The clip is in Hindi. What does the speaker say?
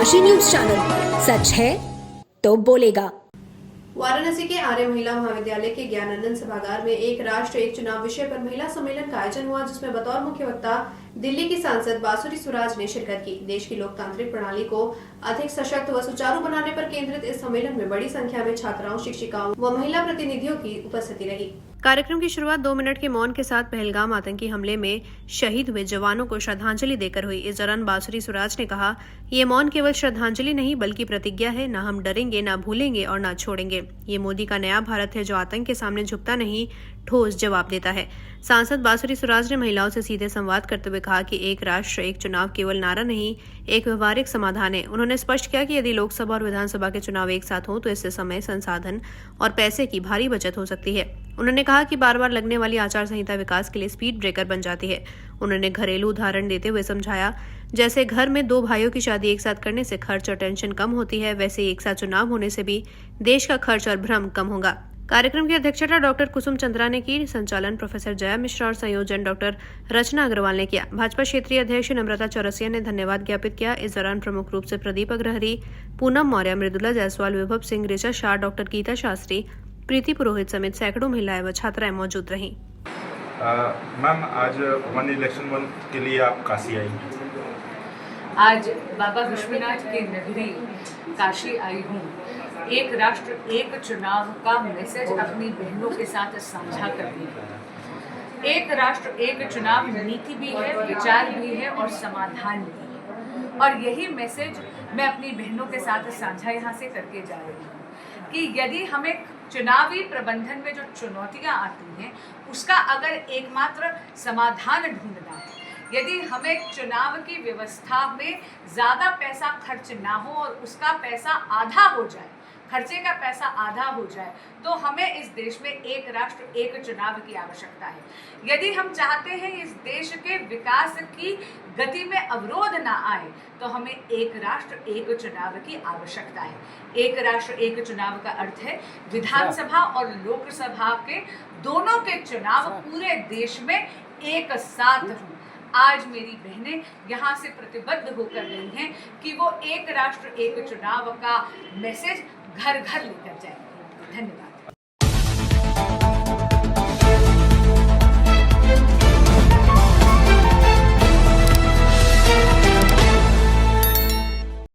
काशी न्यूज चैनल, सच है तो बोलेगा। वाराणसी के आर्य महिला महाविद्यालय के ज्ञानानंद सभागार में एक राष्ट्र एक चुनाव विषय पर महिला सम्मेलन का आयोजन हुआ, जिसमें बतौर मुख्य वक्ता दिल्ली की सांसद बांसुरी सुराज ने शिरकत की। देश की लोकतांत्रिक प्रणाली को अधिक सशक्त व सुचारू बनाने पर केंद्रित इस सम्मेलन में बड़ी संख्या में छात्राओं, शिक्षिकाओं व महिला प्रतिनिधियों की उपस्थिति रही। कार्यक्रम की शुरुआत 2 मिनट के मौन के साथ पहलगाम आतंकी हमले में शहीद हुए जवानों को श्रद्धांजलि देकर हुई। इस दौरान बांसुरी सुराज ने कहा, ये मौन केवल श्रद्धांजलि नहीं बल्कि प्रतिज्ञा है। न हम डरेंगे, न भूलेंगे और न छोड़ेंगे। ये मोदी का नया भारत है जो आतंक के सामने झुकता नहीं, ठोस जवाब देता है। सांसद बांसुरी सुराज ने महिलाओं से सीधे संवाद करते हुए कहा कि एक राष्ट्र एक चुनाव केवल नारा नहीं, एक व्यवहारिक समाधान है। उन्होंने स्पष्ट किया कि यदि लोकसभा और विधानसभा के चुनाव एक साथ हों तो इससे समय, संसाधन और पैसे की भारी बचत हो सकती है। उन्होंने कहा कि बार बार लगने वाली आचार संहिता विकास के लिए स्पीड ब्रेकर बन जाती है। उन्होंने घरेलू उदाहरण देते हुए समझाया, जैसे घर में 2 भाइयों की शादी एक साथ करने से खर्च और टेंशन कम होती है, वैसे एक साथ चुनाव होने से भी देश का खर्च और भ्रम कम होगा। कार्यक्रम की अध्यक्षता डॉक्टर कुसुम चंद्रा ने की। संचालन प्रोफेसर जया मिश्रा और संयोजन डॉक्टर रचना अग्रवाल ने किया। भाजपा क्षेत्रीय अध्यक्ष नम्रता चौरसिया ने धन्यवाद ज्ञापित किया। इस दौरान प्रमुख रूप से प्रदीप अग्रहरी, पूनम मौर्य, मृदुला जायसवाल, विभव सिंह, ऋचा शाह, डॉक्टर गीता शास्त्री, प्रीति पुरोहित समेत सैकड़ों महिलाएं व छात्राएं मौजूद रहीं। मैम, आज 1 इलेक्शन 1 के लिए आप काशी आई। आज बाबा विश्वनाथ के नगरी काशी आई हूँ। एक राष्ट्र एक चुनाव का मैसेज अपनी बहनों के साथ साझा करने का। एक राष्ट्र एक चुनाव नीति भी है, विचार भी है और समाधान भी है। और यही मैसेज मैं अपनी बहनों के साथ साझा यहाँ से करके जा रही हूँ कि यदि हमें चुनावी प्रबंधन में जो चुनौतियाँ आती हैं उसका अगर एकमात्र समाधान ढूंढना है, यदि हमें चुनाव की व्यवस्था में ज़्यादा पैसा खर्च ना हो और उसका पैसा आधा हो जाए, खर्चे का पैसा आधा हो जाए, तो हमें इस देश में एक राष्ट्र एक चुनाव की आवश्यकता है। यदि हम चाहते हैं इस देश के विकास की गति में अवरोध ना आए तो हमें एक राष्ट्र एक चुनाव की आवश्यकता है। एक राष्ट्र एक चुनाव का अर्थ है विधानसभा और लोकसभा के दोनों के चुनाव पूरे देश में एक साथ हों। आज मेरी बहनें यहाँ से प्रतिबद्ध होकर गई हैं कि वो एक राष्ट्र एक चुनाव का मैसेज घर घर लेकर जाएंगे। धन्यवाद।